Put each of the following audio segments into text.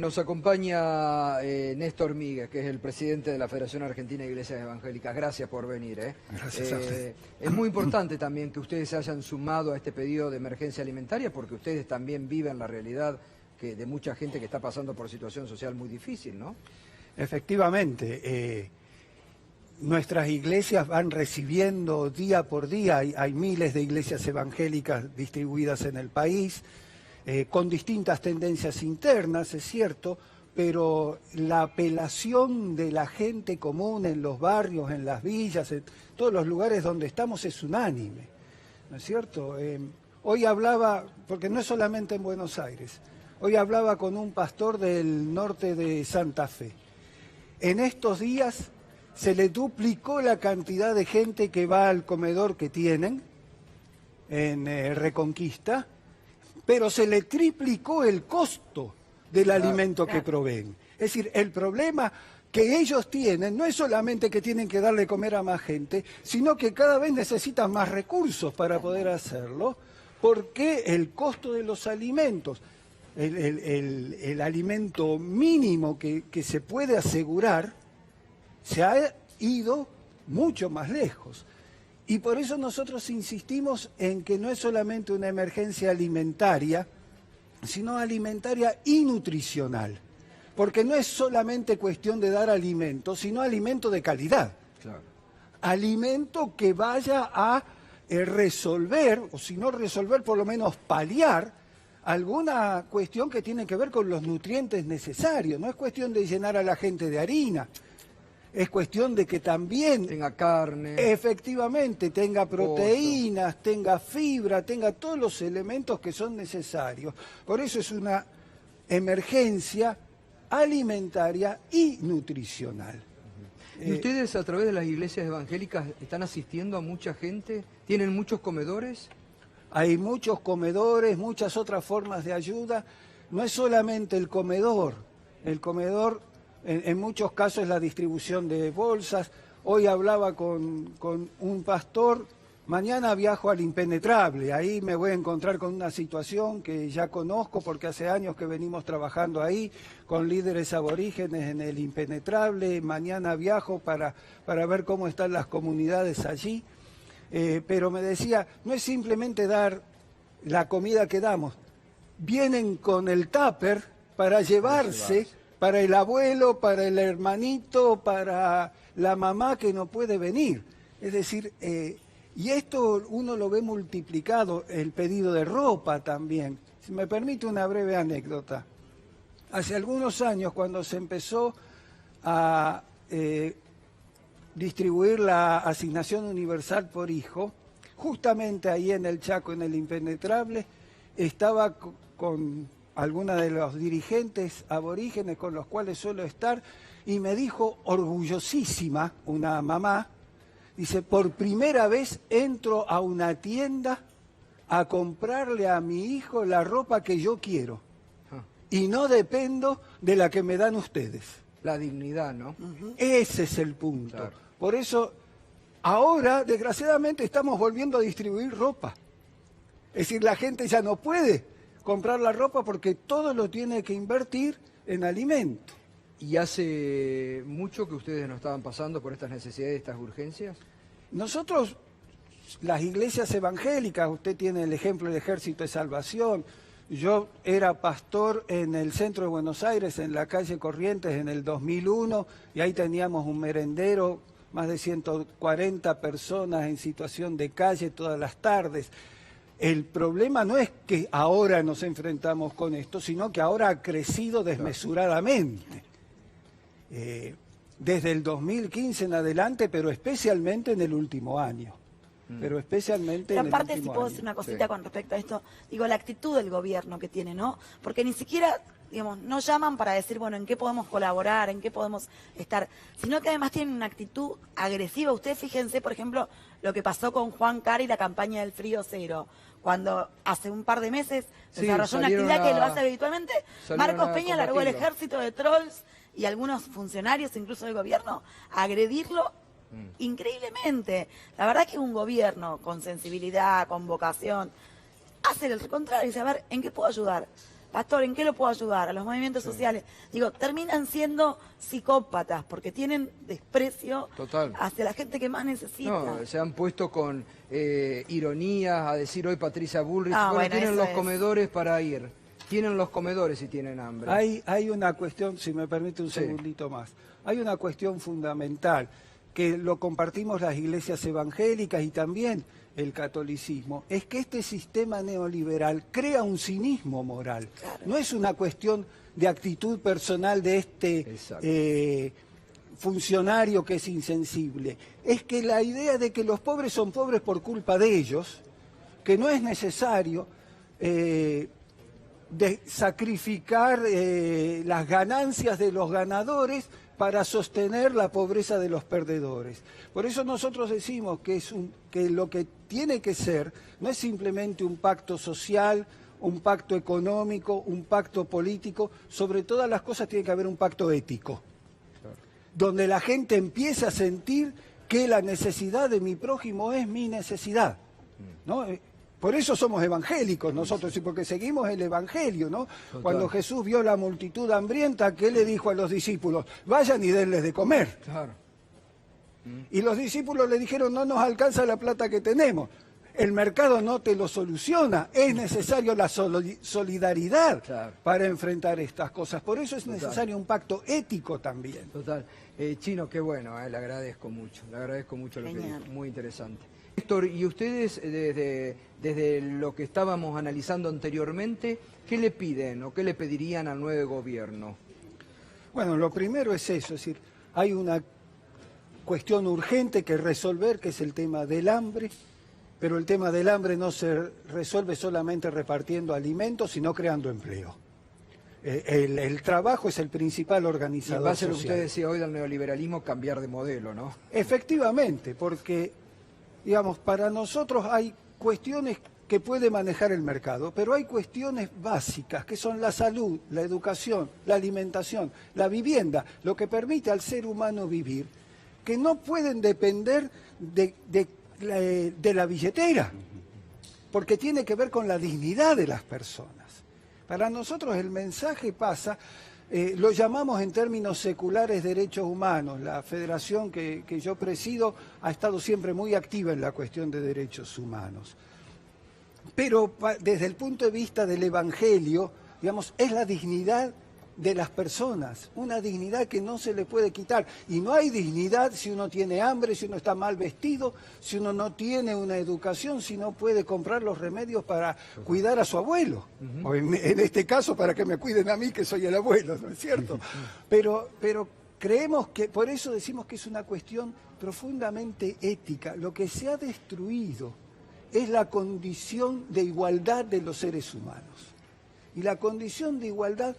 Nos acompaña Néstor Míguez, que es el presidente de la Federación Argentina de Iglesias Evangélicas. Gracias por venir. Gracias a usted. Es muy importante también que ustedes se hayan sumado a este pedido de emergencia alimentaria, porque ustedes también viven la realidad de mucha gente que está pasando por situación social muy difícil, ¿no? Efectivamente. Nuestras iglesias van recibiendo día por día, hay miles de iglesias evangélicas distribuidas en el país, con distintas tendencias internas, es cierto, pero la apelación de la gente común en los barrios, en las villas, en todos los lugares donde estamos es unánime, ¿no es cierto? Hoy hablaba, porque no es solamente en Buenos Aires, hoy hablaba con un pastor del norte de Santa Fe. En estos días se le duplicó la cantidad de gente que va al comedor que tienen en Reconquista, pero se le triplicó el costo del alimento que proveen. Es decir, el problema que ellos tienen no es solamente que tienen que darle comer a más gente, sino que cada vez necesitan más recursos para poder hacerlo, porque el costo de los alimentos, el alimento mínimo que se puede asegurar, se ha ido mucho más lejos. Y por eso nosotros insistimos en que no es solamente una emergencia alimentaria, sino alimentaria y nutricional. Porque no es solamente cuestión de dar alimento, sino alimento de calidad. Claro. Alimento que vaya a resolver, o si no resolver, por lo menos paliar alguna cuestión que tiene que ver con los nutrientes necesarios. No es cuestión de llenar a la gente de harina. Es cuestión de que también tenga carne, efectivamente, tenga proteínas, tenga fibra, tenga todos los elementos que son necesarios. Por eso es una emergencia alimentaria y nutricional. ¿Y ustedes a través de las iglesias evangélicas están asistiendo a mucha gente? ¿Tienen muchos comedores? Hay muchos comedores, muchas otras formas de ayuda. No es solamente el comedor. El comedor, en muchos casos, es la distribución de bolsas. Hoy hablaba con un pastor. Mañana viajo al Impenetrable. Ahí me voy a encontrar con una situación que ya conozco porque hace años que venimos trabajando ahí con líderes aborígenes en el Impenetrable. Mañana viajo para ver cómo están las comunidades allí. Pero me decía, no es simplemente dar la comida que damos. Vienen con el tupper para llevarse para el abuelo, para el hermanito, para la mamá que no puede venir. Es decir, y esto uno lo ve multiplicado, el pedido de ropa también. Si me permite una breve anécdota. Hace algunos años, cuando se empezó a distribuir la asignación universal por hijo, justamente ahí en el Chaco, en el Impenetrable, estaba con alguna de los dirigentes aborígenes con los cuales suelo estar, y me dijo orgullosísima, una mamá, dice, por primera vez entro a una tienda a comprarle a mi hijo la ropa que yo quiero, y no dependo de la que me dan ustedes. La dignidad, ¿no? Ese es el punto. Claro. Por eso, ahora, desgraciadamente, estamos volviendo a distribuir ropa. Es decir, la gente ya no puede comprar la ropa porque todo lo tiene que invertir en alimento. ¿Y hace mucho que ustedes no estaban pasando por estas necesidades, estas urgencias? Nosotros, las iglesias evangélicas, usted tiene el ejemplo del Ejército de Salvación. Yo era pastor en el centro de Buenos Aires, en la calle Corrientes, en el 2001, y ahí teníamos un merendero, más de 140 personas en situación de calle todas las tardes. El problema no es que ahora nos enfrentamos con esto, sino que ahora ha crecido desmesuradamente. Desde el 2015 en adelante, pero especialmente en el último año. Pero especialmente en el aparte, último si puedo año. decir una cosita con respecto a esto, digo, la actitud del gobierno que tiene, ¿no? Porque ni siquiera, digamos, no llaman para decir, bueno, en qué podemos colaborar, en qué podemos estar, sino que además tienen una actitud agresiva. Ustedes fíjense, por ejemplo, lo que pasó con Juan Cari y la campaña del Frío Cero, cuando hace un par de meses desarrolló una actividad que lo hace habitualmente. Marcos Peña largó el ejército de trolls y algunos funcionarios, incluso del gobierno, a agredirlo increíblemente. La verdad que un gobierno con sensibilidad, con vocación, hace el contrario, dice, a ver, ¿en qué puedo ayudar? pastor, ¿en qué lo puedo ayudar? A los movimientos sociales. Digo, terminan siendo psicópatas porque tienen desprecio hacia la gente que más necesita. No, se han puesto con ironías a decir hoy Patricia Bullrich, bueno, tienen los comedores para ir. Tienen los comedores si tienen hambre. Hay una cuestión, si me permite un segundito más, hay una cuestión fundamental que lo compartimos las iglesias evangélicas y también el catolicismo, es que este sistema neoliberal crea un cinismo moral. Claro. No es una cuestión de actitud personal de este funcionario que es insensible. Es que la idea de que los pobres son pobres por culpa de ellos, que no es necesario de sacrificar las ganancias de los ganadores para sostener la pobreza de los perdedores. Por eso nosotros decimos que lo que tiene que ser no es simplemente un pacto social, un pacto económico, un pacto político, sobre todas las cosas tiene que haber un pacto ético, donde la gente empiece a sentir que la necesidad de mi prójimo es mi necesidad, ¿no? Por eso somos evangélicos nosotros, y porque seguimos el evangelio, ¿no? Total. Cuando Jesús vio la multitud hambrienta, ¿qué le dijo a los discípulos? Vayan y denles de comer. Claro. Y los discípulos le dijeron, no nos alcanza la plata que tenemos. El mercado no te lo soluciona, es necesario la solidaridad para enfrentar estas cosas. Por eso es necesario un pacto ético también. Total. Chino, qué bueno, le agradezco mucho lo que dijo, muy interesante. Héctor, y ustedes desde lo que estábamos analizando anteriormente, ¿qué le piden o qué le pedirían al nuevo gobierno? Bueno, lo primero es eso, es decir, hay una cuestión urgente que resolver, que es el tema del hambre, pero el tema del hambre no se resuelve solamente repartiendo alimentos, sino creando empleo. El trabajo es el principal organizador social. Y en base a lo que usted decía hoy del neoliberalismo, cambiar de modelo, ¿no? Efectivamente, porque, digamos, para nosotros hay cuestiones que puede manejar el mercado, pero hay cuestiones básicas, que son la salud, la educación, la alimentación, la vivienda, lo que permite al ser humano vivir, que no pueden depender de la billetera, porque tiene que ver con la dignidad de las personas. Para nosotros el mensaje pasa, lo llamamos en términos seculares derechos humanos. La federación que yo presido ha estado siempre muy activa en la cuestión de derechos humanos. Pero desde el punto de vista del Evangelio, digamos, es la dignidad de las personas, una dignidad que no se le puede quitar. Y no hay dignidad si uno tiene hambre, si uno está mal vestido, si uno no tiene una educación, si no puede comprar los remedios para cuidar a su abuelo. O en este caso, para que me cuiden a mí, que soy el abuelo, ¿no es cierto? Pero creemos que, por eso decimos que es una cuestión profundamente ética. Lo que se ha destruido es la condición de igualdad de los seres humanos. Y la condición de igualdad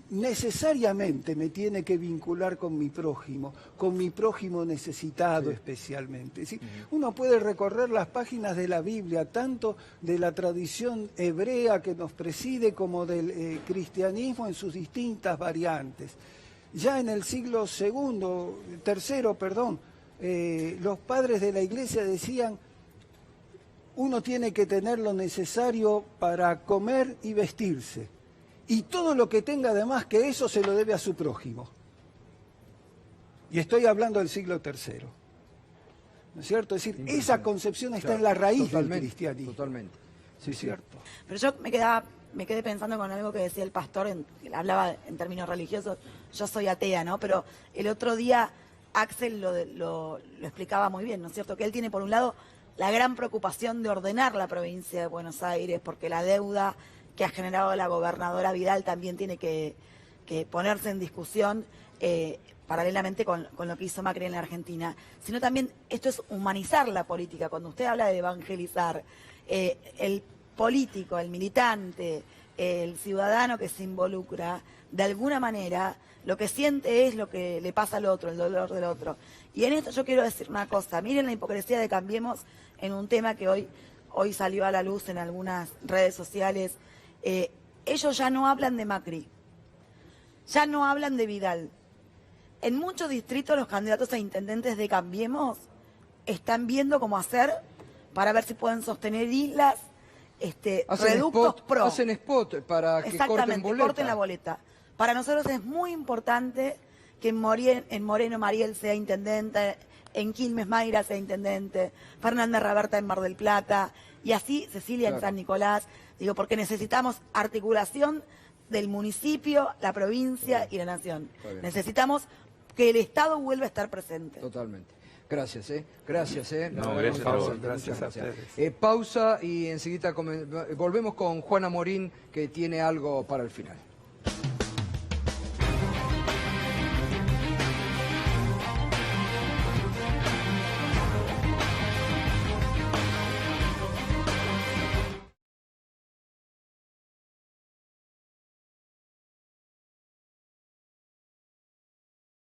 necesariamente me tiene que vincular con mi prójimo necesitado especialmente. Es decir, uno puede recorrer las páginas de la Biblia, tanto de la tradición hebrea que nos preside como del cristianismo en sus distintas variantes. Ya en el siglo tercero, los padres de la Iglesia decían, uno tiene que tener lo necesario para comer y vestirse. Y todo lo que tenga además que eso se lo debe a su prójimo. Y estoy hablando del siglo III. ¿No es cierto? Es decir, esa concepción está en la raíz del cristianismo. Totalmente. Sí, es cierto. Pero yo me quedé pensando con algo que decía el pastor, hablaba en términos religiosos, yo soy atea, ¿no? Pero el otro día Axel lo explicaba muy bien, ¿no es cierto? Que él tiene por un lado la gran preocupación de ordenar la provincia de Buenos Aires, porque la deuda que ha generado la gobernadora Vidal también tiene que ponerse en discusión paralelamente con lo que hizo Macri en la Argentina, sino también esto es humanizar la política. Cuando usted habla de evangelizar, el político, el militante, el ciudadano que se involucra, de alguna manera lo que siente es lo que le pasa al otro, el dolor del otro. Y en esto yo quiero decir una cosa, miren la hipocresía de Cambiemos en un tema que hoy salió a la luz en algunas redes sociales. Ellos ya no hablan de Macri, ya no hablan de Vidal. En muchos distritos los candidatos a intendentes de Cambiemos están viendo cómo hacer para ver si pueden sostener islas reductos pro. Hacen spot para que corten Exactamente, boleta. corten la boleta. Para nosotros es muy importante que en Moreno Mariel sea intendente, en Quilmes Mayra sea intendente, Fernández Raberta en Mar del Plata, y así Cecilia en San Nicolás. Digo, porque necesitamos articulación del municipio, la provincia y la nación. Necesitamos que el Estado vuelva a estar presente. Totalmente. Gracias, Gracias, No, gracias a vos. Gracias a ustedes. Pausa y enseguida volvemos con Juana Morín, que tiene algo para el final.